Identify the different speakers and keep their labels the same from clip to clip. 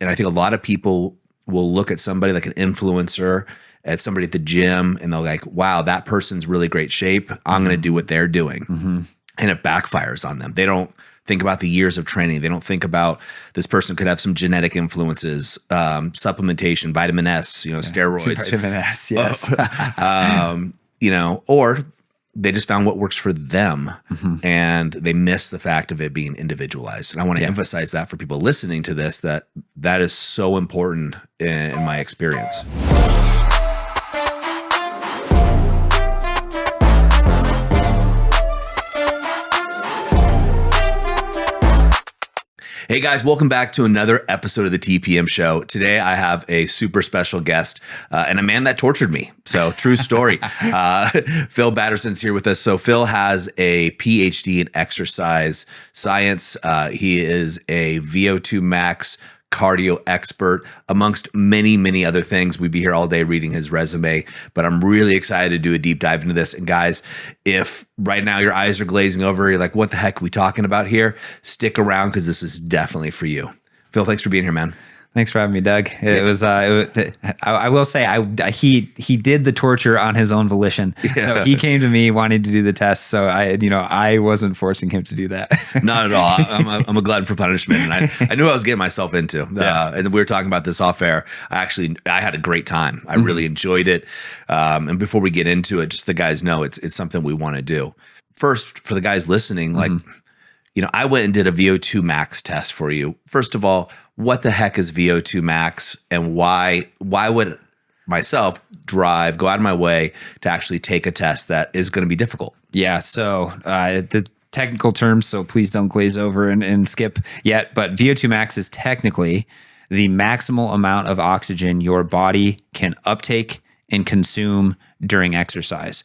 Speaker 1: And I think a lot of people will look at somebody like an influencer, at somebody at the gym, and they're like, wow, that person's really great shape. I'm going to do what they're doing. And it backfires on them. They don't think about the years of training. They don't think about this person could have some genetic influences, supplementation, vitamin S, steroids.
Speaker 2: Vitamin S, yes.
Speaker 1: Or they just found what works for them, and they miss the fact of it being individualized. And I want to emphasize that for people listening to this, that is so important in my experience. Hey guys, welcome back to another episode of the TPM Show. Today I have a super special guest and a man that tortured me. So true story. Phil Batterson's here with us. So Phil has a PhD in exercise science. He is a VO₂ Max cardio expert, amongst many, many other things. We'd be here all day reading his resume, but I'm really excited to do a deep dive into this. And guys, if right now your eyes are glazing over, you're like, what the heck are we talking about here? Stick around, because this is definitely for you. Phil, thanks for being here, man.
Speaker 2: Thanks for having me, Doug. I will say, he did the torture on his own volition. Yeah. So he came to me wanting to do the test. So I wasn't forcing him to do that.
Speaker 1: Not at all. I'm a glutton for punishment, and I knew what I was getting myself into. And we were talking about this off air. I had a great time. I really enjoyed it. And before we get into it, just the guys know it's something we want to do. First, for the guys listening, I went and did a VO₂ Max test for you. First of all, what the heck is VO₂ Max, and why would myself go out of my way to actually take a test that is going to be difficult?
Speaker 2: Yeah. So the technical terms, so please don't glaze over and skip yet. But VO₂ Max is technically the maximal amount of oxygen your body can uptake and consume during exercise.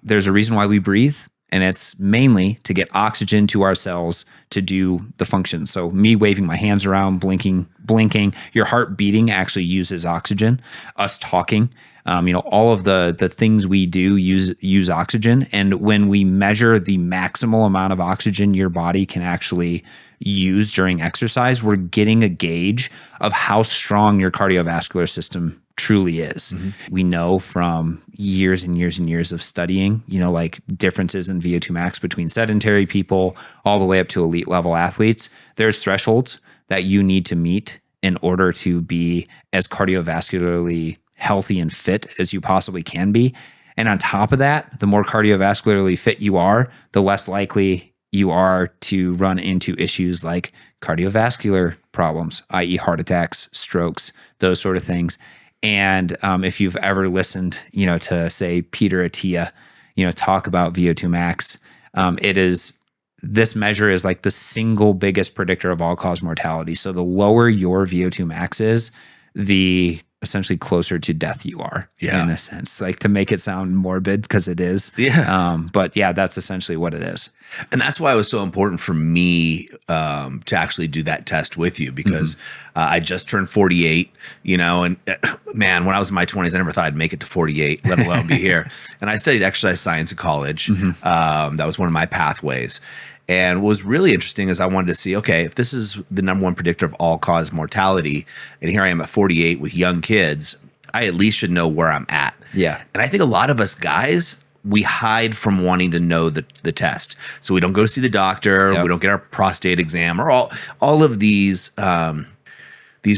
Speaker 2: There's a reason why we breathe. And it's mainly to get oxygen to our cells to do the function. So me waving my hands around, blinking, your heart beating actually uses oxygen. Us talking, all of the things we do use oxygen. And when we measure the maximal amount of oxygen your body can actually use during exercise, we're getting a gauge of how strong your cardiovascular system truly is. We know from years and years and years of studying, like differences in VO₂ Max between sedentary people all the way up to elite level athletes. There's thresholds that you need to meet in order to be as cardiovascularly healthy and fit as you possibly can be. And on top of that, the more cardiovascularly fit you are, the less likely you are to run into issues like cardiovascular problems, i.e. heart attacks, strokes, those sort of things. And if you've ever listened, to say Peter Attia, talk about VO₂ Max, this measure is like the single biggest predictor of all-cause mortality. So the lower your VO₂ Max is, the essentially closer to death you are, in a sense, like to make it sound morbid, because it is. But that's essentially what it is.
Speaker 1: And that's why it was so important for me to actually do that test with you, because I just turned 48, and man, when I was in my 20s, I never thought I'd make it to 48, let alone be here. And I studied exercise science at college. That was one of my pathways. And what was really interesting is I wanted to see, okay, if this is the number one predictor of all-cause mortality, and here I am at 48 with young kids, I at least should know where I'm at.
Speaker 2: Yeah.
Speaker 1: And I think a lot of us guys, we hide from wanting to know the test. So we don't go to see the doctor, we don't get our prostate exam, or all of these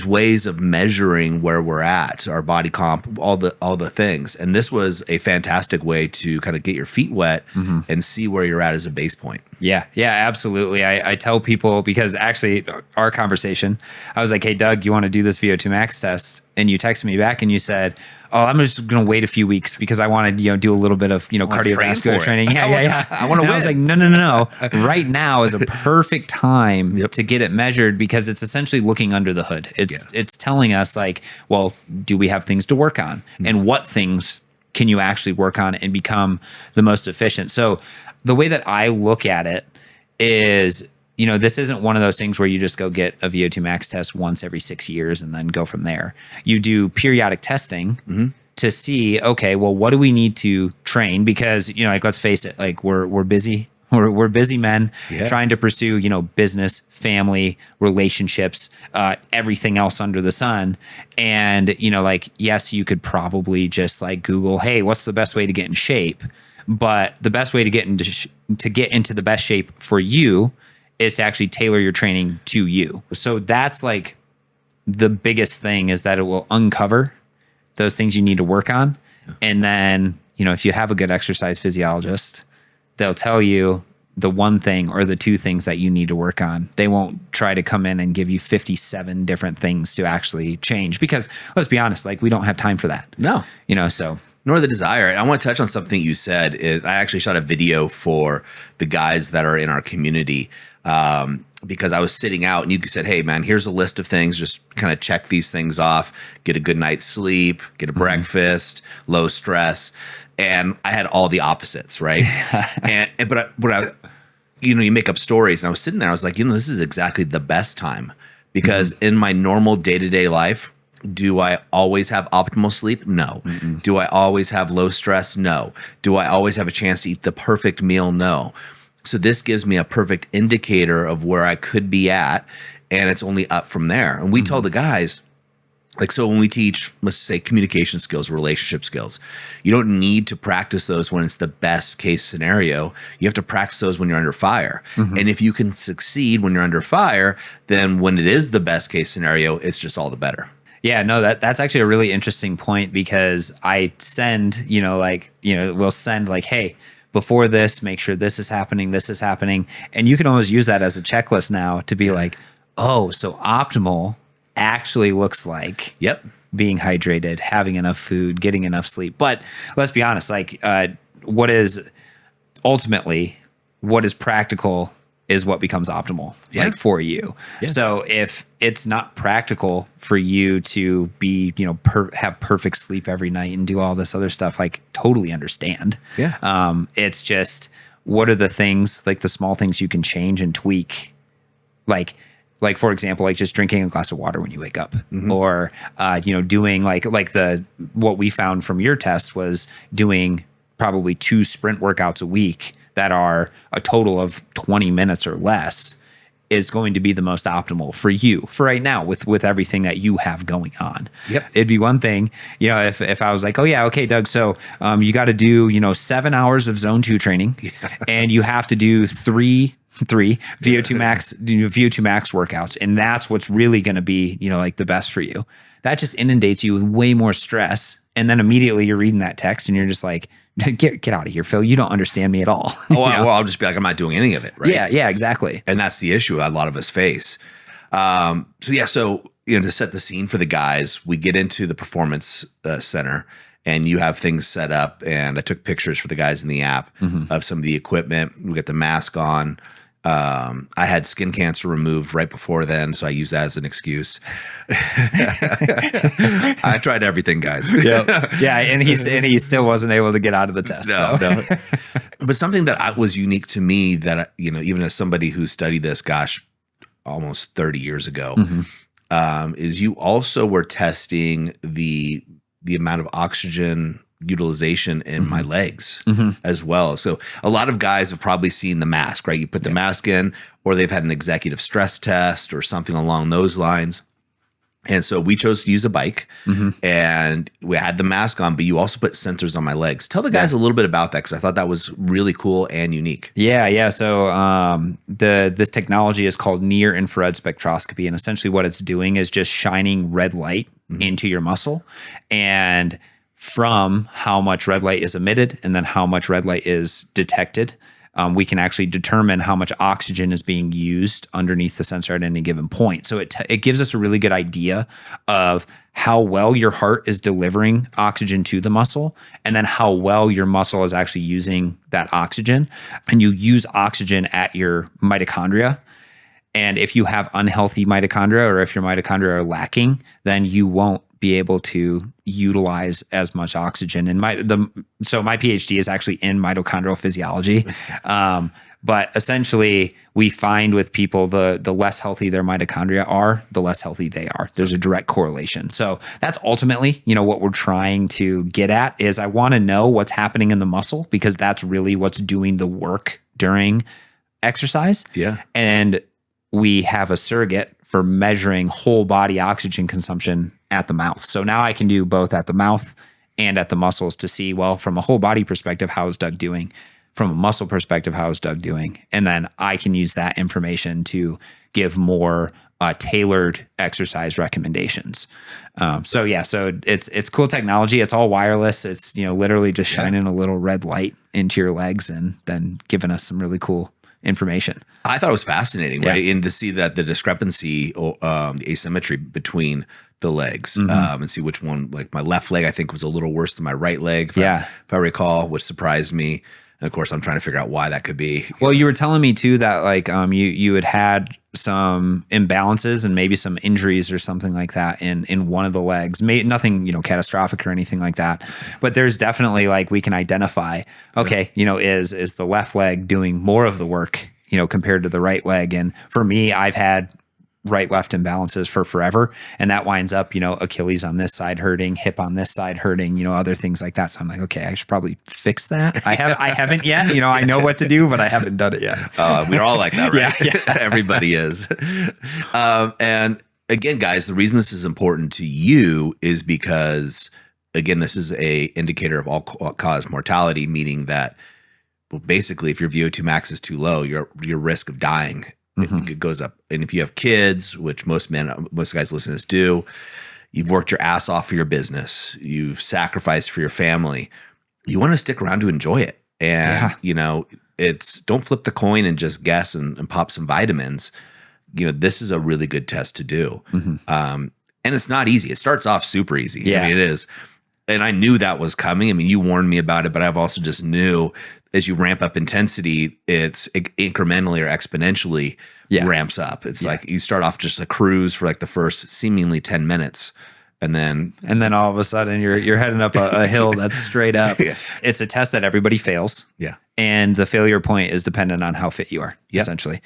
Speaker 1: ways of measuring where we're at, our body comp, all the things. And this was a fantastic way to kind of get your feet wet and see where you're at as a base point.
Speaker 2: Yeah, absolutely. I tell people, because actually our conversation, I was like, hey, Doug, you want to do this VO₂ Max test? And you texted me back and you said, oh, I'm just going to wait a few weeks because I want to, do a little bit of, cardiovascular training. Yeah.
Speaker 1: I want to win.
Speaker 2: I was like, no. Right now is a perfect time to get it measured, because it's essentially looking under the hood. It's telling us like, well, do we have things to work on? And what things can you actually work on and become the most efficient? So the way that I look at it is, this isn't one of those things where you just go get a VO₂ Max test once every 6 years and then go from there. You do periodic testing to see, okay, well, what do we need to train? Because, let's face it, like we're busy We're busy men
Speaker 1: Yeah.
Speaker 2: trying to pursue, business, family, relationships, everything else under the sun. And, yes, you could probably just like Google, hey, what's the best way to get in shape? But the best way to get into the best shape for you is to actually tailor your training to you. So that's like the biggest thing, is that it will uncover those things you need to work on. And then, if you have a good exercise physiologist, they'll tell you the one thing or the two things that you need to work on. They won't try to come in and give you 57 different things to actually change, because let's be honest, like we don't have time for that.
Speaker 1: No.
Speaker 2: So
Speaker 1: Nor the desire. I want to touch on something you said. I actually shot a video for the guys that are in our community, because I was sitting out and you said, hey man, here's a list of things, just kind of check these things off, get a good night's sleep, get a breakfast, low stress. And I had all the opposites, right? But you make up stories, and I was sitting there, I was like, this is exactly the best time, because in my normal day-to-day life, do I always have optimal sleep? No. Do I always have low stress? No. Do I always have a chance to eat the perfect meal? No. So this gives me a perfect indicator of where I could be at, and it's only up from there. And we tell the guys, like, so when we teach, let's say, communication skills, relationship skills, you don't need to practice those when it's the best case scenario. You have to practice those when you're under fire. And if you can succeed when you're under fire, then when it is the best case scenario, it's just all the better.
Speaker 2: yeah, no, that's actually a really interesting point, because I send, we'll send like, hey, before this, make sure this is happening. And you can almost use that as a checklist now to be like, oh, so optimal actually looks like being hydrated, having enough food, getting enough sleep. But let's be honest, like what is practical is what becomes optimal like for you. So if it's not practical for you to be, have perfect sleep every night and do all this other stuff, like totally understand. It's just, what are the things, like the small things you can change and tweak? Like for example, like just drinking a glass of water when you wake up, or, doing what we found from your test was doing probably 2 sprint workouts a week that are a total of 20 minutes or less is going to be the most optimal for you for right now with everything that you have going on. It'd be one thing, if I was like, oh yeah, okay, Doug, so you got to do, 7 hours of zone 2 training and you have to do three VO2 max, VO2 max workouts. And that's what's really going to be, like the best for you. That just inundates you with way more stress. And then immediately you're reading that text and you're just like, get out of here, Phil. You don't understand me at all.
Speaker 1: Well, I'll just be like, I'm not doing any of it. Right.
Speaker 2: Yeah, exactly.
Speaker 1: And that's the issue a lot of us face. So to set the scene for the guys, we get into the performance center, and you have things set up. And I took pictures for the guys in the app of some of the equipment. We got the mask on. I had skin cancer removed right before then, so I use that as an excuse. I tried everything, guys.
Speaker 2: And he still wasn't able to get out of the test.
Speaker 1: No. But something that was unique to me that, even as somebody who studied this, almost 30 years ago, is you also were testing the amount of oxygen utilization in my legs as well. So a lot of guys have probably seen the mask, right? You put the mask in, or they've had an executive stress test or something along those lines. And so we chose to use a bike, and we had the mask on, but you also put sensors on my legs. Tell the guys a little bit about that, because I thought that was really cool and unique.
Speaker 2: Yeah. So this technology is called near infrared spectroscopy, and essentially what it's doing is just shining red light into your muscle, and from how much red light is emitted and then how much red light is detected, we can actually determine how much oxygen is being used underneath the sensor at any given point. So it gives us a really good idea of how well your heart is delivering oxygen to the muscle, and then how well your muscle is actually using that oxygen. And you use oxygen at your mitochondria. And if you have unhealthy mitochondria, or if your mitochondria are lacking, then you won't be able to utilize as much oxygen. And so my PhD is actually in mitochondrial physiology. But essentially we find with people, the less healthy their mitochondria are, the less healthy they are. There's a direct correlation. So that's ultimately, what we're trying to get at is I want to know what's happening in the muscle, because that's really what's doing the work during exercise.
Speaker 1: Yeah.
Speaker 2: And we have a surrogate for measuring whole body oxygen consumption at the mouth. So now I can do both at the mouth and at the muscles to see, well, from a whole body perspective, how is Doug doing? From a muscle perspective, how is Doug doing? And then I can use that information to give more tailored exercise recommendations. So it's cool technology. It's all wireless. It's, literally just shining a little red light into your legs and then giving us some really cool information.
Speaker 1: I thought it was fascinating, right? And to see that the discrepancy, the asymmetry between the legs, and see which one, like my left leg, I think was a little worse than my right leg, if I recall, which surprised me. And of course, I'm trying to figure out why that could be.
Speaker 2: Well, you were telling me too that like you had some imbalances and maybe some injuries or something like that in one of the legs. Nothing catastrophic or anything like that, but there's definitely like we can identify. Okay, is the left leg doing more of the work compared to the right leg? And for me, I've had right left imbalances for forever, and that winds up Achilles on this side hurting, hip on this side hurting, other things like that. So I'm like, okay, I should probably fix that. I haven't yet. I know what to do, but I haven't done it yet.
Speaker 1: We're all like that, right? Yeah. Everybody is. And again, guys, the reason this is important to you is because, again, this is a indicator of all cause mortality, meaning that, well, basically, if your VO2 max is too low, your risk of dying it goes up. And if you have kids, which most guys listening to this do, you've worked your ass off for your business, you've sacrificed for your family, you want to stick around to enjoy it. And, it's don't flip the coin and just guess and pop some vitamins. This is a really good test to do. And it's not easy. It starts off super easy.
Speaker 2: Yeah.
Speaker 1: I mean, it is. And I knew that was coming. I mean, you warned me about it, but I've also just knew as you ramp up intensity, it's incrementally or exponentially ramps up. It's like you start off just a cruise for like the first seemingly 10 minutes. And then
Speaker 2: all of a sudden you're heading up a hill that's straight up. It's a test that everybody fails.
Speaker 1: Yeah.
Speaker 2: And the failure point is dependent on how fit you are, essentially.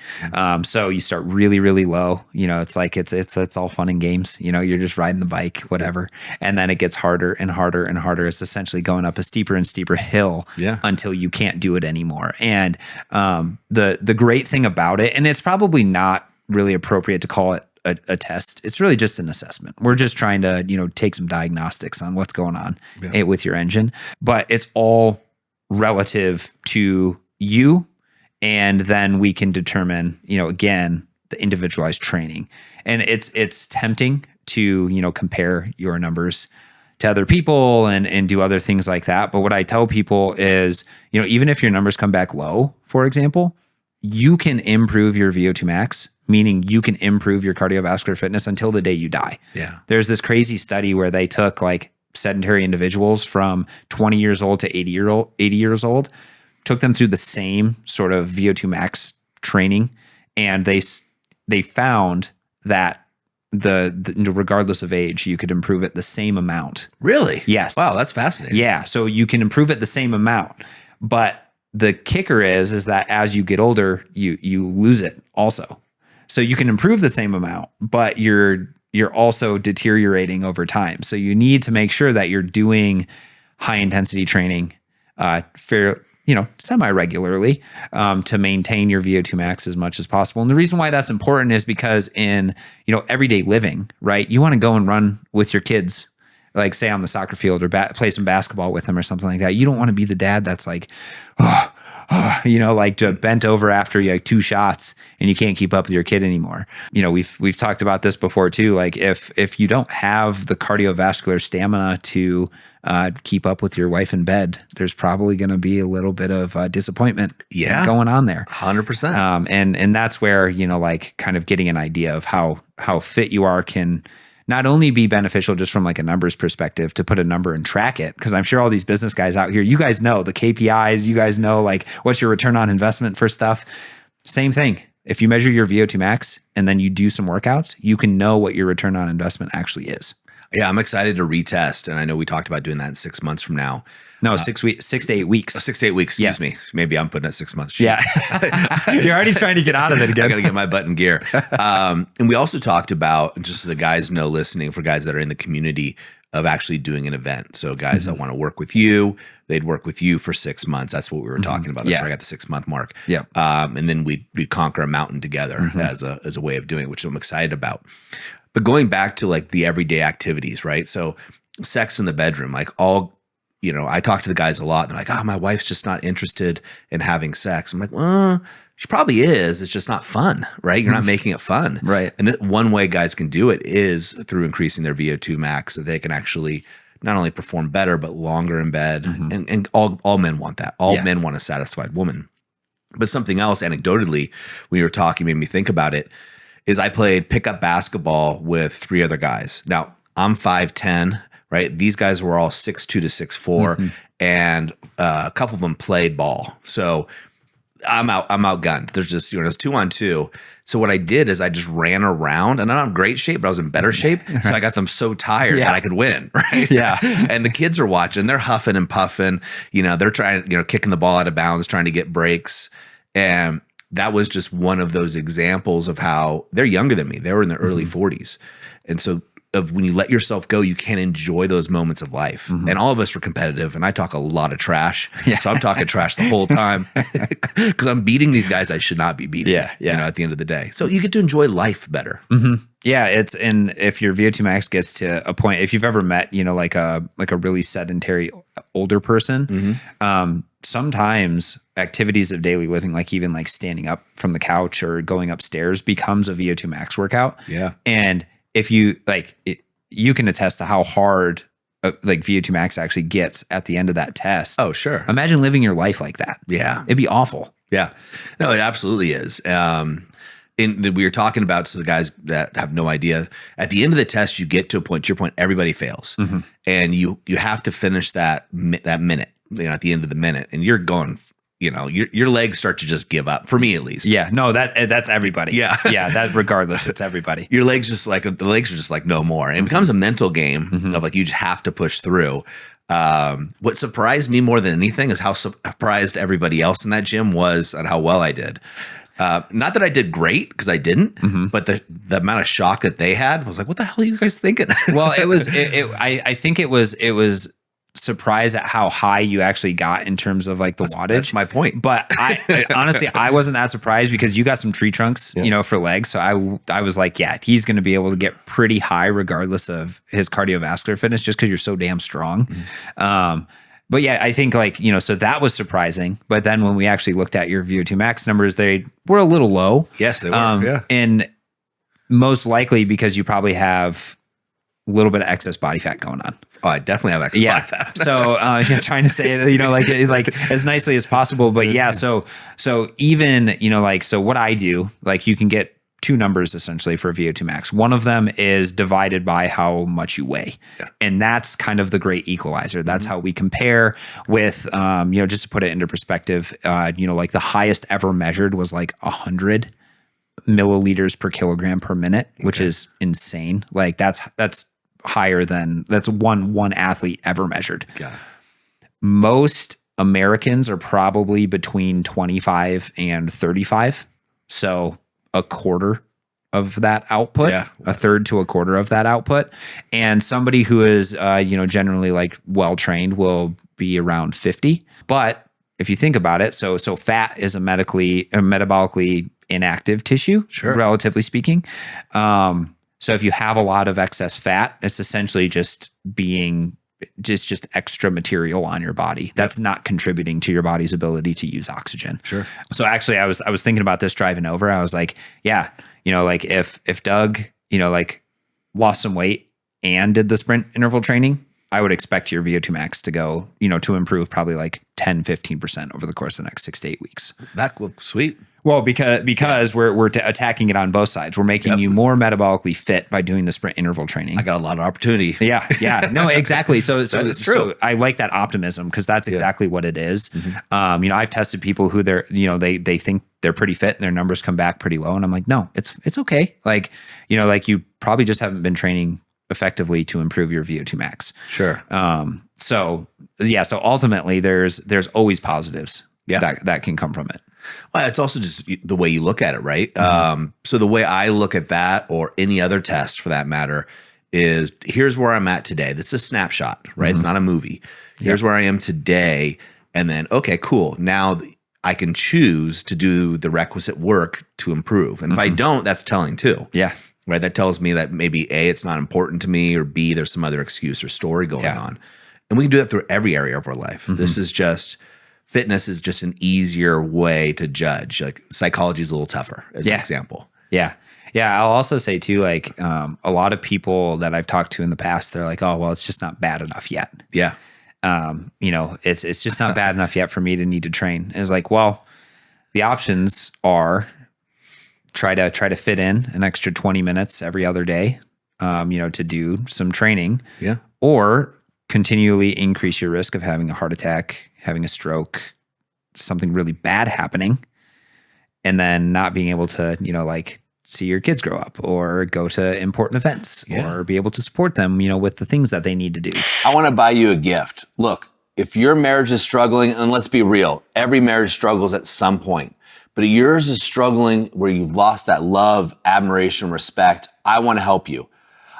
Speaker 2: So you start really, really low. It's like it's all fun and games. You're just riding the bike, whatever. And then it gets harder and harder and harder. It's essentially going up a steeper and steeper hill until you can't do it anymore. And the great thing about it, and it's probably not really appropriate to call it a test. It's really just an assessment. We're just trying to, take some diagnostics on what's going on with your engine, but it's all relative to you. And then we can determine, again, the individualized training. And it's tempting to, compare your numbers to other people and do other things like that. But what I tell people is, even if your numbers come back low, for example, you can improve your VO2 max, meaning you can improve your cardiovascular fitness until the day you die.
Speaker 1: Yeah.
Speaker 2: There's this crazy study where they took like sedentary individuals from 20 years old to 80 years old, took them through the same sort of VO2 max training, and they found that the regardless of age, you could improve it the same amount.
Speaker 1: Really?
Speaker 2: Yes.
Speaker 1: Wow, that's fascinating.
Speaker 2: Yeah. So you can improve it the same amount, but the kicker is that as you get older, you lose it also. So you can improve the same amount, but you're also deteriorating over time. So you need to make sure that you're doing high intensity training, semi-regularly, to maintain your VO2 max as much as possible. And the reason why that's important is because in, everyday living, right? You want to go and run with your kids, like say on the soccer field or play some basketball with them or something like that. You don't want to be the dad that's like, bent over after you like 2 shots and you can't keep up with your kid anymore. We've talked about this before too. Like if you don't have the cardiovascular stamina to keep up with your wife in bed, there's probably going to be a little bit of disappointment going on there.
Speaker 1: 100%.
Speaker 2: And that's where, kind of getting an idea of how fit you are can not only be beneficial just from like a numbers perspective to put a number and track it, because I'm sure all these business guys out here, you guys know the KPIs, you guys know like what's your return on investment for stuff. Same thing. If you measure your VO2 max and then you do some workouts, you can know what your return on investment actually is.
Speaker 1: Yeah, I'm excited to retest. And I know we talked about doing that in 6 months from now.
Speaker 2: No, 6 to 8 weeks.
Speaker 1: 6 to 8 weeks, excuse me. Maybe I'm putting it 6 months.
Speaker 2: Yeah. You're already trying to get out of it again.
Speaker 1: I got to get my butt in gear. And we also talked about, just so the guys know listening, for guys that are in the community, of actually doing an event. So guys that want to work with you, they'd work with you for 6 months. That's what we were talking about. That's where I got the 6-month mark.
Speaker 2: Yeah.
Speaker 1: And then we'd conquer a mountain together as a way of doing it, which I'm excited about. But going back to like the everyday activities, right? So sex in the bedroom, like I talk to the guys a lot. And they're like, my wife's just not interested in having sex. I'm like, well, she probably is. It's just not fun, right? You're not making it fun.
Speaker 2: Right.
Speaker 1: And one way guys can do it is through increasing their VO2 max, so they can actually not only perform better, but longer in bed. And all men want that. All men want a satisfied woman. But something else, anecdotally, when you were talking, made me think about it, is I played pickup basketball with 3 other guys. Now, I'm 5'10", right? These guys were all 6'2" to 6'4", and a couple of them played ball. So I'm outgunned. There's just, it's 2-on-2. So what I did is I just ran around, and I'm not in great shape, but I was in better shape. So I got them so tired that I could win, right?
Speaker 2: Yeah.
Speaker 1: And the kids are watching, they're huffing and puffing, they're trying, kicking the ball out of bounds, trying to get breaks. And that was just one of those examples of how they're younger than me. They were in their early 40s. And so when you let yourself go, you can enjoy those moments of life. And all of us are competitive, and I talk a lot of trash. So I'm talking trash the whole time because I'm beating these guys I should not be beating. At the end of the day. So you get to enjoy life better.
Speaker 2: Yeah, and if your VO2 max gets to a point, if you've ever met, like a really sedentary older person, sometimes activities of daily living, like even like standing up from the couch or going upstairs, becomes a VO2 max workout.
Speaker 1: Yeah.
Speaker 2: And if you you can attest to how hard like VO2 max actually gets at the end of that test.
Speaker 1: Oh, sure.
Speaker 2: Imagine living your life like that.
Speaker 1: Yeah.
Speaker 2: It'd be awful.
Speaker 1: Yeah. No, it absolutely is. We were talking about, so the guys that have no idea, at the end of the test, you get to a point, to your point, everybody fails. And you have to finish that minute, at the end of the minute, and you're going, your legs start to just give up, for me at least.
Speaker 2: Yeah, no, that's everybody.
Speaker 1: Yeah.
Speaker 2: Yeah, that regardless, it's everybody.
Speaker 1: The legs are just like no more. And it becomes a mental game of like, you just have to push through. What surprised me more than anything is how surprised everybody else in that gym was at how well I did. Not that I did great, because I didn't, but the amount of shock that they had was like, what the hell are you guys thinking?
Speaker 2: Well, I think it was surprised at how high you actually got in terms of like the wattage.
Speaker 1: That's my point.
Speaker 2: But I honestly, I wasn't that surprised, because you got some tree trunks, for legs. So I was like, yeah, he's going to be able to get pretty high regardless of his cardiovascular fitness, just because you're so damn strong. But yeah, I think so that was surprising. But then when we actually looked at your VO2 max numbers, they were a little low.
Speaker 1: Yes, they were.
Speaker 2: And most likely because you probably have a little bit of excess body fat going on.
Speaker 1: Oh, I definitely have excess body fat.
Speaker 2: So trying to say it, like as nicely as possible. But yeah, so even, so what I do, like you can get 2 numbers essentially for VO2 max. One of them is divided by how much you weigh. Yeah. And that's kind of the great equalizer. That's how we compare with, just to put it into perspective, like the highest ever measured was like 100 milliliters per kilogram per minute, which is insane. Like that's higher than one athlete ever measured.
Speaker 1: Got it.
Speaker 2: Most Americans are probably between 25 and 35. So a quarter of that output, a third to a quarter of that output. And somebody who is, generally like well-trained will be around 50. But if you think about it, so fat is a metabolically inactive tissue, relatively speaking. So if you have a lot of excess fat, it's essentially just being just extra material on your body that's not contributing to your body's ability to use oxygen.
Speaker 1: Sure.
Speaker 2: So actually I was thinking about this driving over. I was like, yeah, like if Doug, lost some weight and did the sprint interval training, I would expect your VO2 max to go, to improve probably like 10, 15% over the course of the next 6 to 8 weeks.
Speaker 1: Sweet.
Speaker 2: Well, because we're attacking it on both sides. We're making you more metabolically fit by doing the sprint interval training.
Speaker 1: I got a lot of opportunity.
Speaker 2: Yeah. No, exactly. So
Speaker 1: it's true.
Speaker 2: So I like that optimism, because that's exactly what it is. I've tested people who they think they're pretty fit and their numbers come back pretty low, and I'm like, no, it's okay. Like, you probably just haven't been training effectively to improve your VO2 max.
Speaker 1: Sure.
Speaker 2: So ultimately there's always positives that can come from it.
Speaker 1: Well, it's also just the way you look at it, right? So the way I look at that, or any other test for that matter, is here's where I'm at today. This is a snapshot, right? It's not a movie. Here's where I am today. And then, okay, cool. Now I can choose to do the requisite work to improve. And if I don't, that's telling too.
Speaker 2: Yeah.
Speaker 1: Right. That tells me that maybe A, it's not important to me, or B, there's some other excuse or story going on. And we can do that through every area of our life. This is just, fitness is just an easier way to judge. Like psychology is a little tougher as an example.
Speaker 2: Yeah. Yeah. I'll also say too, like a lot of people that I've talked to in the past, they're like, oh, well, it's just not bad enough yet.
Speaker 1: Yeah.
Speaker 2: You know, it's just not bad enough yet for me to need to train. And it's like, well, the options are try to fit in an extra 20 minutes every other day, you know, to do some training.
Speaker 1: Yeah.
Speaker 2: Or continually increase your risk of having a heart attack, having a stroke, something really bad happening, and then not being able to, you know, like see your kids grow up or go to important events or be able to support them, you know, with the things that they need to do.
Speaker 3: I want to buy you a gift. Look, if your marriage is struggling, and let's be real, every marriage struggles at some point, but yours is struggling where you've lost that love, admiration, respect, I want to help you.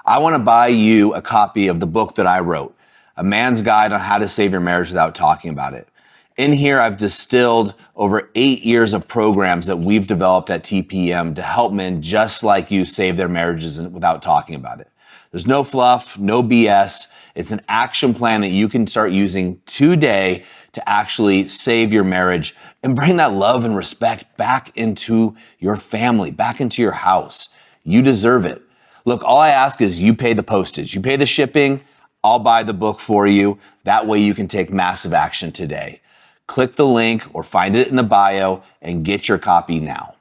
Speaker 3: I want to buy you a copy of the book that I wrote, A Man's Guide on How to Save Your Marriage Without Talking About It. In here, I've distilled over 8 years of programs that we've developed at TPM to help men just like you save their marriages without talking about it. There's no fluff, no BS. It's an action plan that you can start using today to actually save your marriage and bring that love and respect back into your family, back into your house. You deserve it. Look, all I ask is you pay the postage, you pay the shipping, I'll buy the book for you. That way you can take massive action today. Click the link or find it in the bio and get your copy now.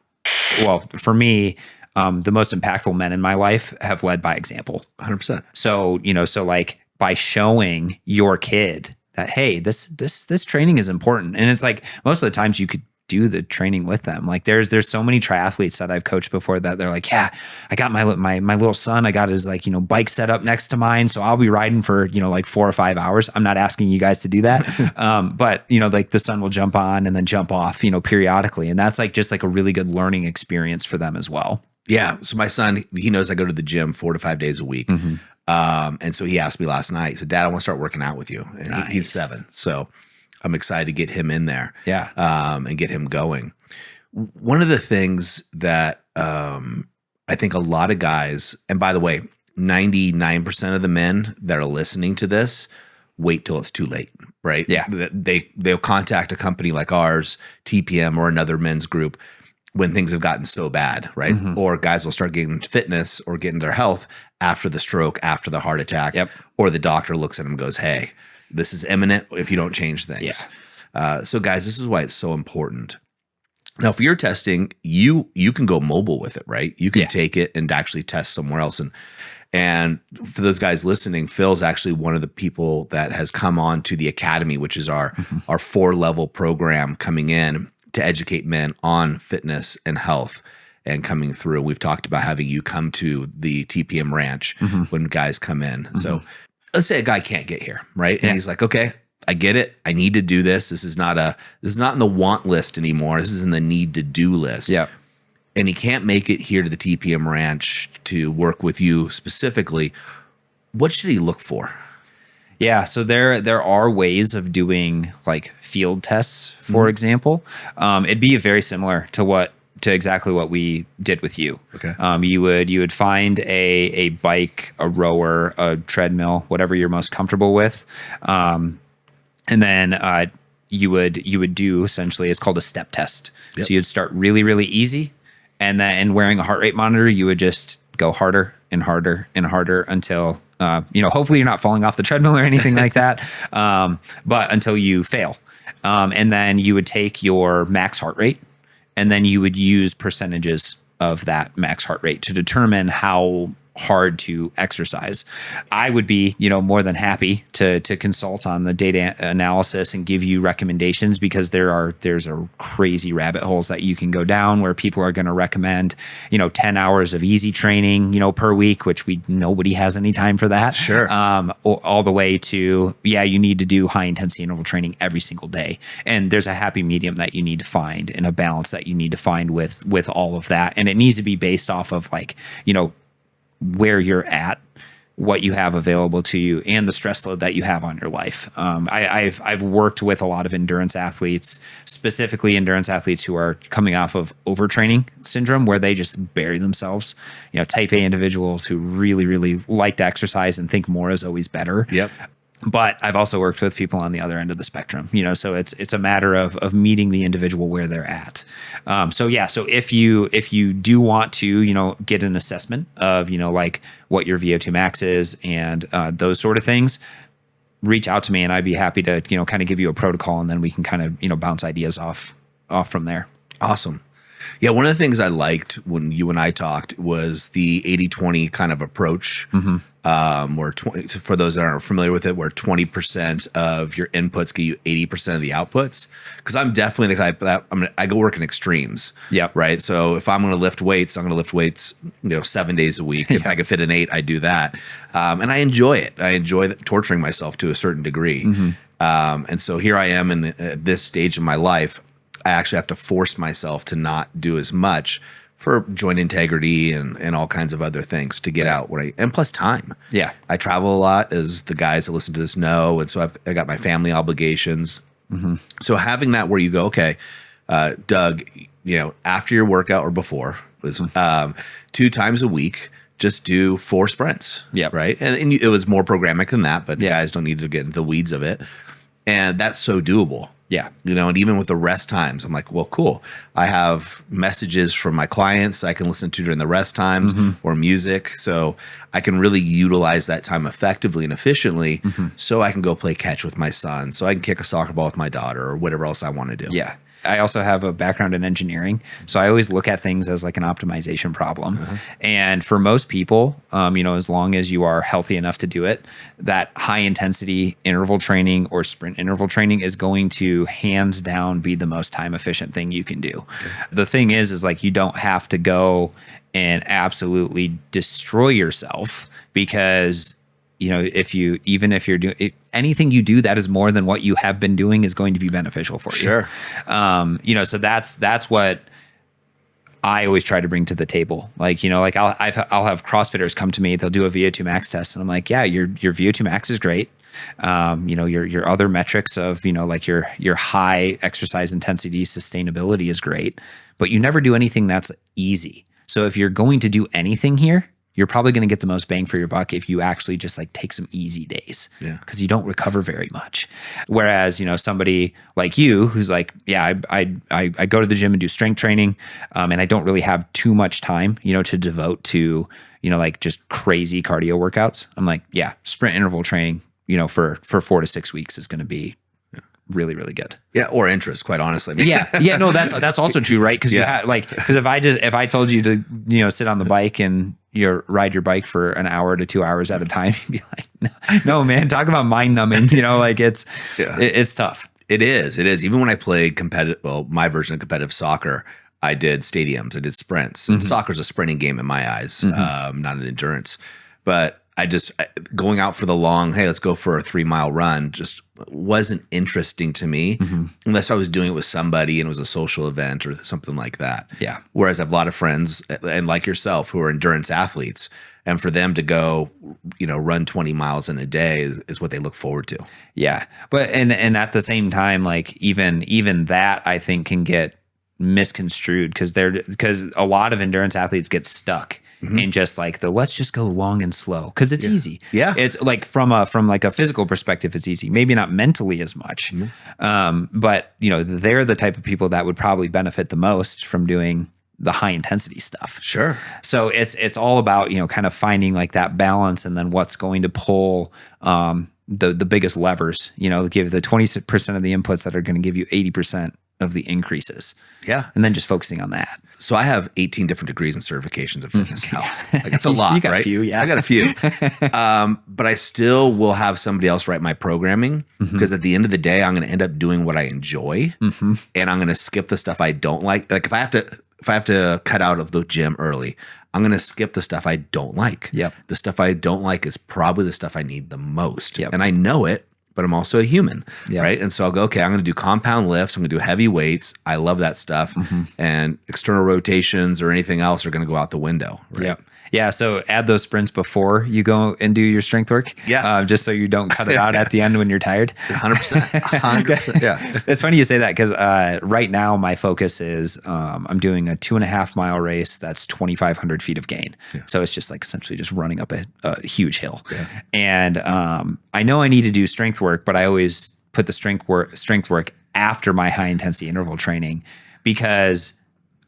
Speaker 2: Well, for me, the most impactful men in my life have led by example.
Speaker 1: 100%.
Speaker 2: So, you know, so like by showing your kid that, hey, this training is important. And it's like most of the times you could do the training with them. Like there's so many triathletes that I've coached before that they're like, yeah, I got my little son, I got his like, you know, bike set up next to mine. So I'll be riding for, you know, like 4 or 5 hours. I'm not asking you guys to do that. But you know, like the son will jump on and then jump off, you know, periodically. And that's like just like a really good learning experience for them as well.
Speaker 1: Yeah. So my son, he knows I go to the gym 4 to 5 days a week. And so he asked me last night, he said, Dad, I want to start working out with you. And he's 7. So I'm excited to get him in there.
Speaker 2: Yeah.
Speaker 1: And get him going. One of the things that I think a lot of guys, and by the way, 99% of the men that are listening to this wait till it's too late, right?
Speaker 2: Yeah.
Speaker 1: They'll contact a company like ours, TPM, or another men's group when things have gotten so bad, right? Or guys will start getting fitness or getting their health after the stroke, after the heart attack, or the doctor looks at them and goes, hey, this is imminent if you don't change things. So guys, this is why it's so important. Now, if you're testing, you can go mobile with it, right? You can take it and actually test somewhere else. And for those guys listening, Phil's actually one of the people that has come on to the Academy, which is our 4-level program coming in to educate men on fitness and health and coming through. We've talked about having you come to the TPM ranch when guys come in. So let's say a guy can't get here, right? And he's like, okay, I get it. I need to do this. This is not in the want list anymore. This is in the need to do list.
Speaker 2: Yeah.
Speaker 1: And he can't make it here to the TPM ranch to work with you specifically. What should he look for?
Speaker 2: Yeah, so there are ways of doing like field tests, for example. It'd be very similar to exactly what we did with you.
Speaker 1: Okay.
Speaker 2: You would find a bike, a rower, a treadmill, whatever you're most comfortable with, and then you would do essentially, it's called a step test.
Speaker 1: Yep.
Speaker 2: So you'd start really, really easy, and then wearing a heart rate monitor, you would just go harder and harder and harder until hopefully you're not falling off the treadmill or anything like that, but until you fail. And then you would take your max heart rate, and then you would use percentages of that max heart rate to determine how hard to exercise. I would be, more than happy to consult on the data analysis and give you recommendations, because there's a crazy rabbit holes that you can go down where people are going to recommend, 10 hours of easy training, per week, which nobody has any time for that.
Speaker 1: Sure.
Speaker 2: All the way to, you need to do high intensity interval training every single day. And there's a happy medium that you need to find and a balance that you need to find with all of that. And it needs to be based off of where you're at what you have available to you and the stress load that you have on your life. I've worked with a lot of endurance athletes, specifically endurance athletes who are coming off of overtraining syndrome, where they just bury themselves. Type A individuals who really, really like to exercise and think more is always better.
Speaker 1: Yep.
Speaker 2: But I've also worked with people on the other end of the spectrum, so it's a matter of meeting the individual where they're at. So if you do want to, get an assessment of, like what your VO2 max is and those sort of things, reach out to me and I'd be happy to, kind of give you a protocol, and then we can kind of, bounce ideas off from there.
Speaker 1: Awesome. Yeah, one of the things I liked when you and I talked was the 80-20 kind of approach. Where 20, for those that aren't familiar with it, where 20% of your inputs get you 80% of the outputs. Because I'm definitely the type that I go work in extremes.
Speaker 2: Yep.
Speaker 1: Right. So if I'm going to lift weights, I'm going to lift weights, 7 days a week. If I could fit an 8, I do that. And I enjoy it. I enjoy torturing myself to a certain degree. And so here I am in this stage of my life. I actually have to force myself to not do as much for joint integrity and all kinds of other things to get out and plus time.
Speaker 2: Yeah.
Speaker 1: I travel a lot, as the guys that listen to this know. And so I got my family obligations. So having that where you go, okay, Doug, after your workout or before was 2 times a week, just do 4 sprints.
Speaker 2: Yeah.
Speaker 1: Right. And it was more programmatic than that, but guys don't need to get into the weeds of it. And that's so doable.
Speaker 2: Yeah.
Speaker 1: And even with the rest times, I'm like, well, cool. I have messages from my clients I can listen to during the rest times or music. So I can really utilize that time effectively and efficiently so I can go play catch with my son, so I can kick a soccer ball with my daughter or whatever else I want to do.
Speaker 2: Yeah. I also have a background in engineering, so I always look at things as like an optimization problem. And for most people, as long as you are healthy enough to do it, that high intensity interval training or sprint interval training is going to hands down be the most time efficient thing you can do. The thing is like you don't have to go and absolutely destroy yourself, because if you're doing anything you do that is more than what you have been doing is going to be beneficial for you.
Speaker 1: Sure.
Speaker 2: So that's what I always try to bring to the table. I'll have CrossFitters come to me, they'll do a VO2 max test, and I'm like, yeah, your VO2 max is great. Your other metrics of, your high exercise intensity sustainability is great, but you never do anything that's easy. So if you're going to do anything here, you're probably going to get the most bang for your buck if you actually just take some easy days, because you don't recover very much. Whereas, somebody like you who's like, yeah, I go to the gym and do strength training, and I don't really have too much time, to devote to, just crazy cardio workouts. I'm like, yeah, sprint interval training, for 4 to 6 weeks is going to be really, really good.
Speaker 1: Yeah. Or interest, quite honestly.
Speaker 2: Yeah. No, that's also true, right? Because because if I told you to, sit on the bike and ride your bike for an hour to 2 hours at a time, you'd be like, no, man, talk about mind numbing, it's tough.
Speaker 1: It is. Even when I played my version of competitive soccer, I did stadiums, I did sprints. And soccer's a sprinting game in my eyes, not an endurance. But going out for the long, hey, let's go for a 3-mile run, just wasn't interesting to me unless I was doing it with somebody and it was a social event or something like that.
Speaker 2: Yeah.
Speaker 1: Whereas I have a lot of friends, and like yourself, who are endurance athletes, and for them to go, run 20 miles in a day is what they look forward to.
Speaker 2: Yeah. But, and at the same time, even that I think can get misconstrued, because a lot of endurance athletes get stuck in just let's just go long and slow, because it's easy.
Speaker 1: Yeah.
Speaker 2: It's from a physical perspective, it's easy. Maybe not mentally as much. But they're the type of people that would probably benefit the most from doing the high intensity stuff.
Speaker 1: Sure.
Speaker 2: So it's all about, kind of finding that balance, and then what's going to pull the biggest levers, give the 20% of the inputs that are going to give you 80% of the increases.
Speaker 1: Yeah.
Speaker 2: And then just focusing on that.
Speaker 1: So I have 18 different degrees and certifications of fitness health. It's a lot,
Speaker 2: you got
Speaker 1: right?
Speaker 2: A few, yeah.
Speaker 1: I got a few. But I still will have somebody else write my programming, because at the end of the day, I'm going to end up doing what I enjoy, and I'm going to skip the stuff I don't like. If I have to cut out of the gym early, I'm going to skip the stuff I don't like.
Speaker 2: Yep.
Speaker 1: The stuff I don't like is probably the stuff I need the most.
Speaker 2: Yep.
Speaker 1: And I know it, but I'm also a human,
Speaker 2: Yeah.
Speaker 1: right? And so I'll go, okay, I'm going to do compound lifts. I'm going to do heavy weights. I love that stuff. And external rotations or anything else are going to go out the window, right?
Speaker 2: Yeah. So add those sprints before you go and do your strength work.
Speaker 1: Yeah.
Speaker 2: Just so you don't cut it out at the end when you're tired.
Speaker 1: 100%. 100%. Yeah.
Speaker 2: It's funny you say that because right now my focus is I'm doing a 2.5 mile race that's 2,500 feet of gain. Yeah. So it's just like essentially just running up a huge hill. Yeah. And I know I need to do strength work, but I always put the strength work after my high intensity interval training because,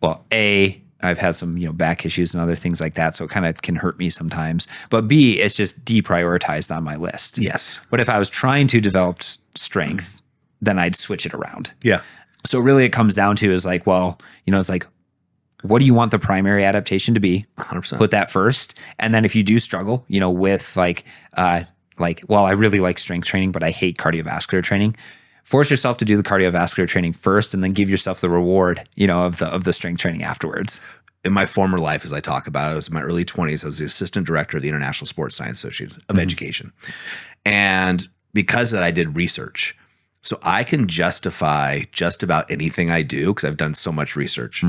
Speaker 2: well, I've had some, back issues and other things like that. So it kind of can hurt me sometimes. But B, it's just deprioritized on my list.
Speaker 1: Yes.
Speaker 2: But if I was trying to develop strength, then I'd switch it around.
Speaker 1: Yeah.
Speaker 2: So really it comes down to is like, well, it's like, what do you want the primary adaptation to be?
Speaker 1: 100%.
Speaker 2: Put that first. And then if you do struggle, with well, I really like strength training, but I hate cardiovascular training. Force yourself to do the cardiovascular training first and then give yourself the reward, of the strength training afterwards.
Speaker 1: In my former life, as I talk about, I was in my early 20s. I was the assistant director of the International Sports Science Association of Education. And because of that, I did research. So I can justify just about anything I do because I've done so much research.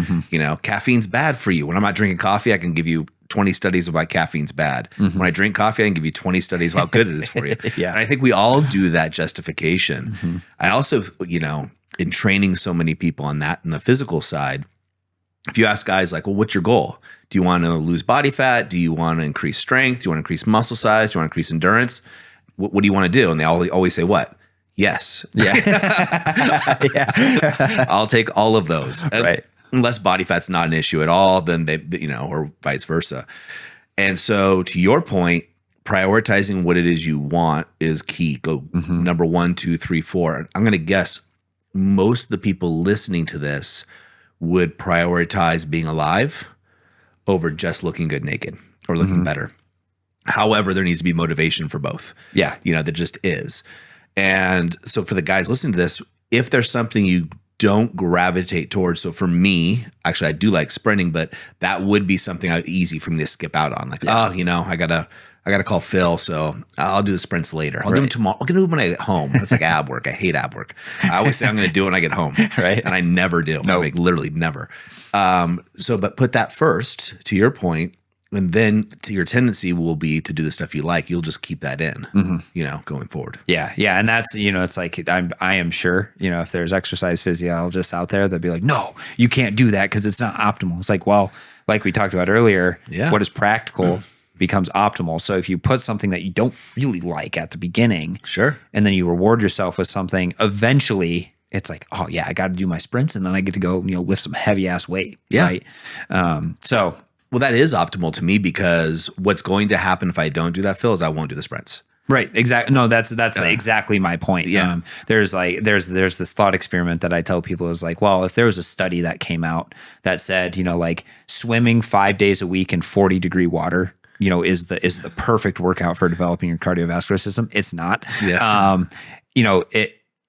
Speaker 1: Caffeine's bad for you. When I'm not drinking coffee, I can give you 20 studies about caffeine's bad. When I drink coffee, I can give you 20 studies about how good it is for you.
Speaker 2: Yeah.
Speaker 1: And I think we all do that justification. I also, in training so many people on that in the physical side, if you ask guys like, well, what's your goal? Do you want to lose body fat? Do you want to increase strength? Do you want to increase muscle size? Do you want to increase endurance? What do you want to do? And they always say what? Yes.
Speaker 2: Yeah. Yeah.
Speaker 1: I'll take all of those.
Speaker 2: Right.
Speaker 1: Unless body fat's not an issue at all, then they, or vice versa. And so to your point, prioritizing what it is you want is key. Go number 1, 2, 3, 4. I'm going to guess most of the people listening to this would prioritize being alive over just looking good naked or looking better. However, there needs to be motivation for both.
Speaker 2: Yeah.
Speaker 1: There just is. And so for the guys listening to this, if there's something you don't gravitate towards. So for me, actually, I do like sprinting, but that would be something easy for me to skip out on. Like, I gotta call Phil, so I'll do the sprints later. I'll do them tomorrow. I'll do them when I get home. That's like ab work. I hate ab work. I always say I'm going to do it when I get home,
Speaker 2: right?
Speaker 1: And I never do.
Speaker 2: No,
Speaker 1: literally never. But put that first. To your point, and then your tendency will be to do the stuff you like. You'll just keep that in, going forward.
Speaker 2: Yeah. Yeah. And that's, it's like, I am sure, if there's exercise physiologists out there, they'll be like, no, you can't do that because it's not optimal. It's like, well, like we talked about earlier, what is practical becomes optimal. So if you put something that you don't really like at the beginning,
Speaker 1: sure, and
Speaker 2: then you reward yourself with something, eventually it's like, oh yeah, I got to do my sprints and then I get to go, lift some heavy ass weight.
Speaker 1: Yeah.
Speaker 2: Right.
Speaker 1: Well, that is optimal to me because what's going to happen if I don't do that, Phil, is I won't do the sprints.
Speaker 2: Right. Exactly. No, that's exactly my point.
Speaker 1: Yeah.
Speaker 2: There's this thought experiment that I tell people is like, well, if there was a study that came out that said, like swimming 5 days a week in 40-degree water, is the perfect workout for developing your cardiovascular system. It's not.
Speaker 1: Yeah.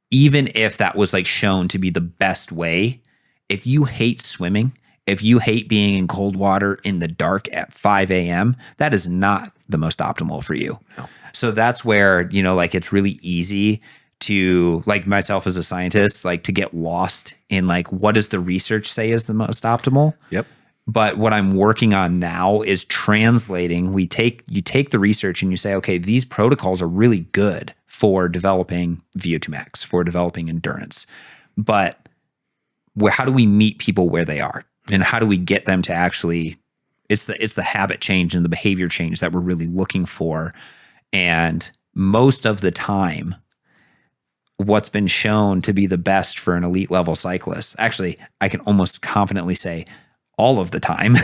Speaker 2: Even if that was like shown to be the best way, if you hate swimming, if you hate being in cold water in the dark at 5 a.m., that is not the most optimal for you.
Speaker 1: No.
Speaker 2: So that's where, it's really easy to, like myself as a scientist, like to get lost in like, what does the research say is the most optimal?
Speaker 1: Yep.
Speaker 2: But what I'm working on now is translating. You take the research and you say, okay, these protocols are really good for developing VO₂ Max, for developing endurance. But how do we meet people where they are? And how do we get them to actually, it's the habit change and the behavior change that we're really looking for. And most of the time, what's been shown to be the best for an elite level cyclist, actually, I can almost confidently say all of the time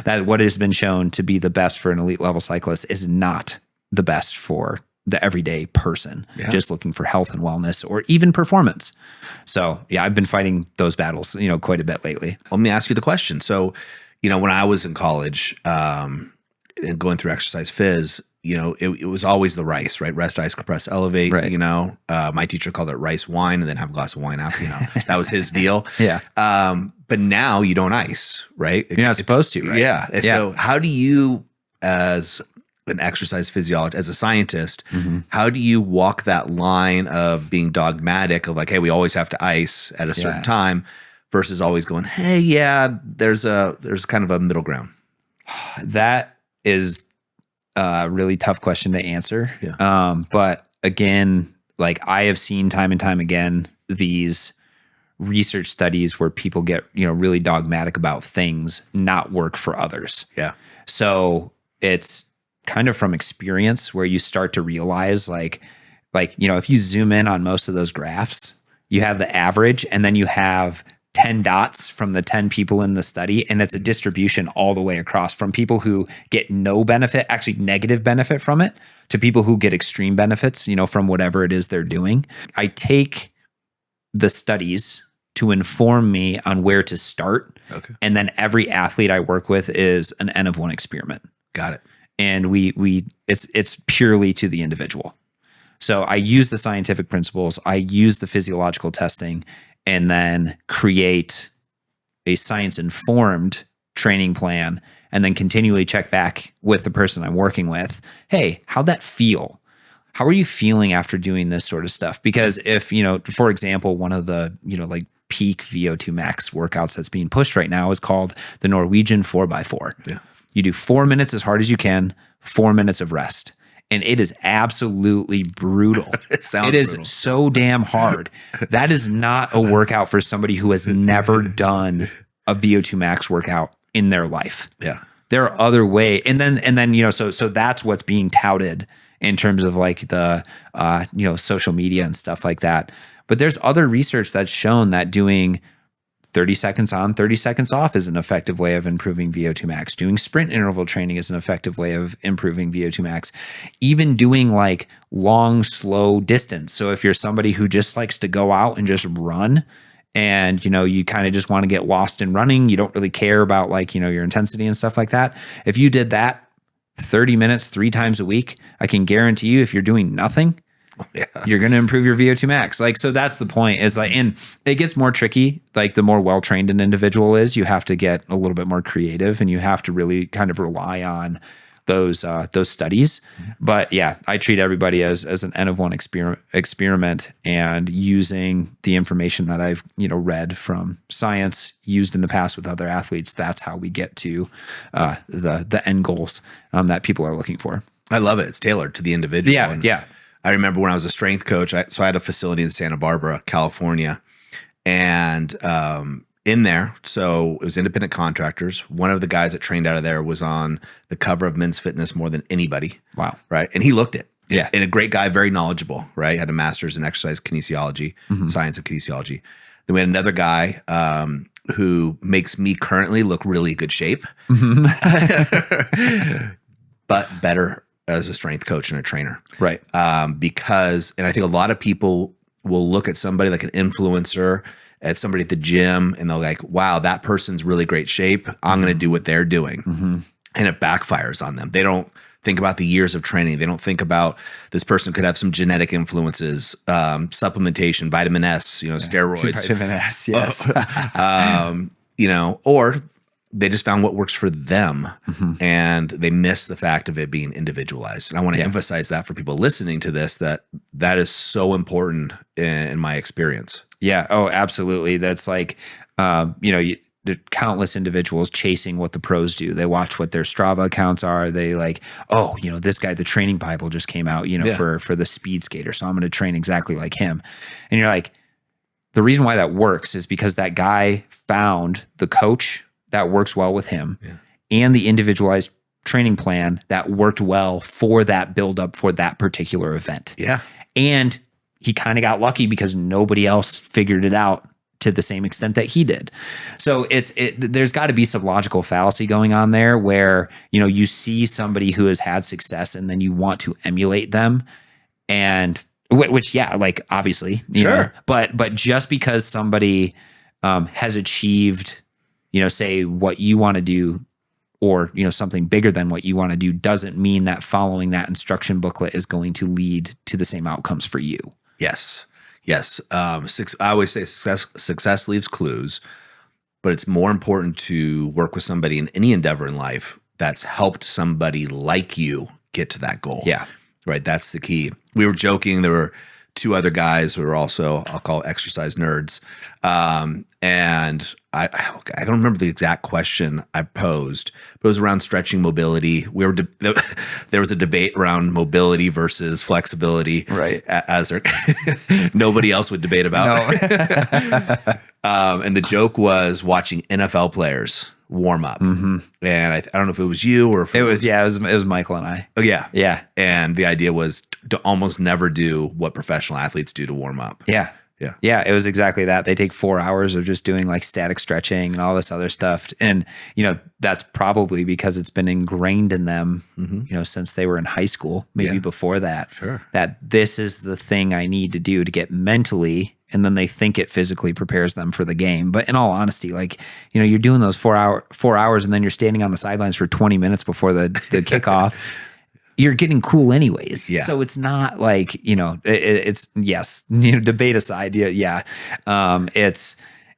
Speaker 2: that what has been shown to be the best for an elite level cyclist is not the best for the everyday person just looking for health and wellness or even performance. So yeah, I've been fighting those battles, quite a bit lately.
Speaker 1: Let me ask you the question. So, when I was in college and going through exercise phys, it was always the rice, right? Rest, ice, compress, elevate,
Speaker 2: right.
Speaker 1: My teacher called it rice wine and then have a glass of wine after, that was his deal.
Speaker 2: Yeah.
Speaker 1: But now you don't ice, right?
Speaker 2: You're not supposed to, right?
Speaker 1: Yeah. And so how do you, as an exercise physiologist, as a scientist, how do you walk that line of being dogmatic of like, hey, we always have to ice at a certain time versus always going, hey, there's kind of a middle ground.
Speaker 2: That is a really tough question to answer.
Speaker 1: Yeah.
Speaker 2: But again, like I have seen time and time again, these research studies where people get, really dogmatic about things not work for others.
Speaker 1: Yeah.
Speaker 2: So it's kind of from experience where you start to realize like, if you zoom in on most of those graphs, you have the average and then you have 10 dots from the 10 people in the study. And it's a distribution all the way across from people who get no benefit, actually negative benefit from it, to people who get extreme benefits, from whatever it is they're doing. I take the studies to inform me on where to start.
Speaker 1: Okay.
Speaker 2: And then every athlete I work with is an N of 1 experiment.
Speaker 1: Got it.
Speaker 2: And it's purely to the individual. So I use the scientific principles, I use the physiological testing, and then create a science-informed training plan, and then continually check back with the person I'm working with. Hey, how'd that feel? How are you feeling after doing this sort of stuff? Because if, for example, one of the, like peak VO₂ Max workouts that's being pushed right now is called the Norwegian 4x4.
Speaker 1: Yeah.
Speaker 2: You do 4 minutes as hard as you can, 4 minutes of rest. And it is absolutely brutal.
Speaker 1: It
Speaker 2: is
Speaker 1: brutal.
Speaker 2: so damn hard. That is not a workout for somebody who has never done a VO₂ Max workout in their life.
Speaker 1: Yeah.
Speaker 2: There are other ways. And then, so that's what's being touted in terms of like the, social media and stuff like that. But there's other research that's shown that doing 30 seconds on, 30 seconds off is an effective way of improving VO₂ Max. Doing sprint interval training is an effective way of improving VO₂ Max. Even doing like long, slow distance. So if you're somebody who just likes to go out and just run and, you kind of just want to get lost in running, you don't really care about like, your intensity and stuff like that. If you did that 30 minutes, 3 times a week, I can guarantee you if you're doing nothing, you're going to improve your VO₂ Max. Like, so that's the point is like, and it gets more tricky. Like the more well-trained an individual is, you have to get a little bit more creative and you have to really kind of rely on those studies. But yeah, I treat everybody as an N of 1 experiment, and using the information that I've, read from science used in the past with other athletes. That's how we get to the end goals that people are looking for.
Speaker 1: I love it. It's tailored to the individual.
Speaker 2: Yeah.
Speaker 1: And
Speaker 2: Yeah.
Speaker 1: I remember when I was a strength coach, so I had a facility in Santa Barbara, California, and in there, so it was independent contractors. One of the guys that trained out of there was on the cover of Men's Fitness more than anybody.
Speaker 2: Wow.
Speaker 1: Right. And he looked it.
Speaker 2: Yeah.
Speaker 1: And a great guy, very knowledgeable, right? Had a master's in exercise kinesiology, science of kinesiology. Then we had another guy who makes me currently look really good shape, but better as a strength coach and a trainer.
Speaker 2: Right.
Speaker 1: Because, and I think a lot of people will look at somebody like an influencer, at somebody at the gym, and they're like, wow, that person's really great shape. I'm going to do what they're doing. And it backfires on them. They don't think about the years of training. They don't think about this person could have some genetic influences, supplementation, vitamin S, steroids.
Speaker 2: Vitamin S, yes.
Speaker 1: Or they just found what works for them, and they miss the fact of it being individualized. And I want to emphasize that for people listening to this, that is so important in my experience.
Speaker 2: Yeah. Oh, absolutely. That's like, the countless individuals chasing what the pros do. They watch what their Strava accounts are. They like, oh, this guy, the training Bible just came out, for the speed skater. So I'm going to train exactly like him. And you're like, the reason why that works is because that guy found the coach that works well with him and the individualized training plan that worked well for that buildup for that particular event.
Speaker 1: Yeah.
Speaker 2: And he kind of got lucky because nobody else figured it out to the same extent that he did. So there's got to be some logical fallacy going on there where, you see somebody who has had success and then you want to emulate them, and which, like obviously, you know, but just because somebody has achieved, say what you want to do, or, something bigger than what you want to do, doesn't mean that following that instruction booklet is going to lead to the same outcomes for you.
Speaker 1: Yes. Yes. I always say success leaves clues, but it's more important to work with somebody in any endeavor in life that's helped somebody like you get to that goal.
Speaker 2: Yeah.
Speaker 1: Right. That's the key. We were joking. There were two other guys who are also, I'll call exercise nerds. And I don't remember the exact question I posed, but it was around stretching mobility. There was a debate around mobility versus flexibility,
Speaker 2: Right.
Speaker 1: As there, nobody else would debate about.
Speaker 2: No.
Speaker 1: And the joke was watching NFL players warm up. And I don't know if it was you or if
Speaker 2: It was Michael and I.
Speaker 1: Oh yeah.
Speaker 2: Yeah.
Speaker 1: And the idea was to almost never do what professional athletes do to warm up.
Speaker 2: Yeah.
Speaker 1: Yeah.
Speaker 2: Yeah. It was exactly that. They take 4 hours of just doing like static stretching and all this other stuff. And, that's probably because it's been ingrained in them, since they were in high school, maybe before that, that this is the thing I need to do to get mentally. And then they think it physically prepares them for the game. But in all honesty, like, you're doing those 4 hours and then you're standing on the sidelines for 20 minutes before the kickoff. You're getting cool anyways.
Speaker 1: Yeah.
Speaker 2: So it's not like, it's yes, debate aside. Yeah.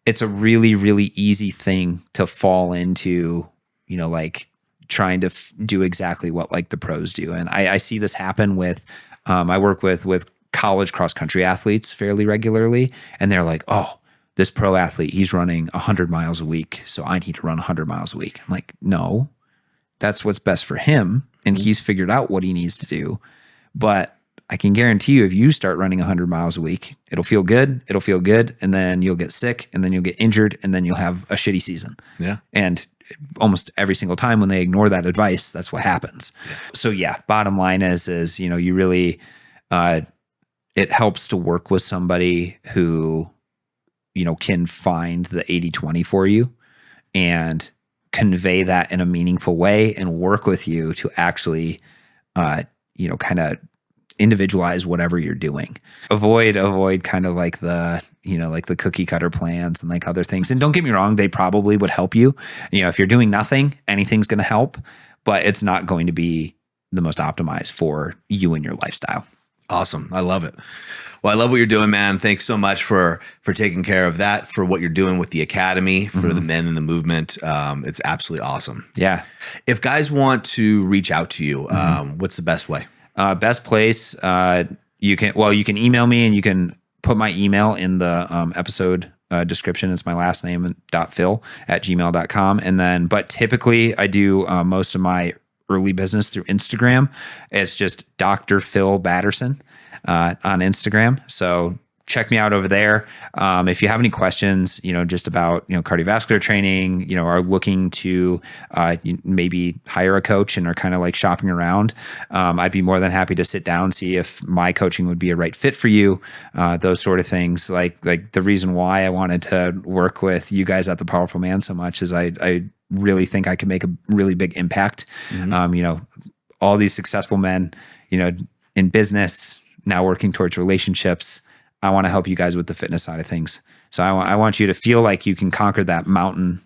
Speaker 2: It's a really, really easy thing to fall into, like trying to do exactly what like the pros do. And I see this happen with, I work with college cross country athletes fairly regularly. And they're like, oh, this pro athlete, he's running 100 miles a week. So I need to run 100 miles a week. I'm like, no, that's what's best for him. And he's figured out what he needs to do. But I can guarantee you, if you start running 100 miles a week, it'll feel good. And then you'll get sick, and then you'll get injured, and then you'll have a shitty season.
Speaker 1: Yeah.
Speaker 2: And almost every single time when they ignore that advice, that's what happens. Yeah. So yeah, bottom line is, you really, it helps to work with somebody who, can find the 80-20 for you and convey that in a meaningful way and work with you to actually, kind of individualize whatever you're doing. Avoid kind of like the, like the cookie cutter plans and like other things. And don't get me wrong, they probably would help you. If you're doing nothing, anything's going to help, but it's not going to be the most optimized for you and your lifestyle.
Speaker 1: Awesome. I love it. Well, I love what you're doing, man. Thanks so much for taking care of that, for what you're doing with the academy, for the men in the movement. It's absolutely awesome.
Speaker 2: Yeah.
Speaker 1: If guys want to reach out to you, what's the best way?
Speaker 2: Best place, you can email me, and you can put my email in the episode description. It's my last name, .phil@gmail.com. And then, but typically I do most of my early business through Instagram. It's just Dr. Phil Batterson on Instagram. So check me out over there. If you have any questions, just about, cardiovascular training, are looking to maybe hire a coach and are kind of like shopping around, I'd be more than happy to sit down, see if my coaching would be a right fit for you. Those sort of things. Like the reason why I wanted to work with you guys at the Powerful Man so much is I really think I can make a really big impact. All these successful men, in business, now working towards relationships. I want to help you guys with the fitness side of things. So I want you to feel like you can conquer that mountain,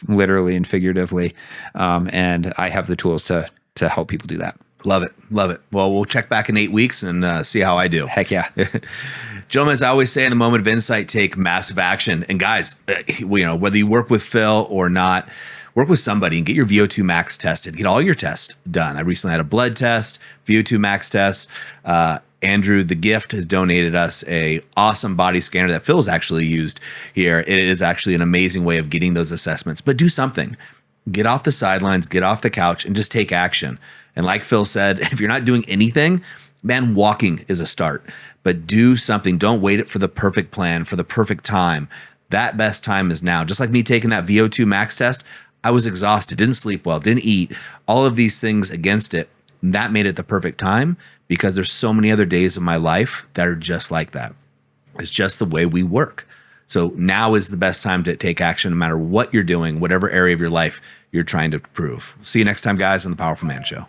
Speaker 2: literally and figuratively. And I have the tools to help people do that.
Speaker 1: Love it. Love it. Well, we'll check back in 8 weeks and see how I do.
Speaker 2: Heck yeah.
Speaker 1: Gentlemen, as I always say, in the moment of insight, take massive action. And guys, whether you work with Phil or not, work with somebody and get your VO₂ Max tested. Get all your tests done. I recently had a blood test, VO₂ Max test. Andrew, the gift, has donated us a awesome body scanner that Phil's actually used here. It is actually an amazing way of getting those assessments. But do something. Get off the sidelines, get off the couch, and just take action. And like Phil said, if you're not doing anything, man, walking is a start. But do something. Don't wait for the perfect plan, for the perfect time. That best time is now. Just like me taking that VO₂ Max test, I was exhausted, didn't sleep well, didn't eat, all of these things against it. That made it the perfect time because there's so many other days of my life that are just like that. It's just the way we work. So now is the best time to take action no matter what you're doing, whatever area of your life you're trying to improve. See you next time, guys, on the Powerful Man Show.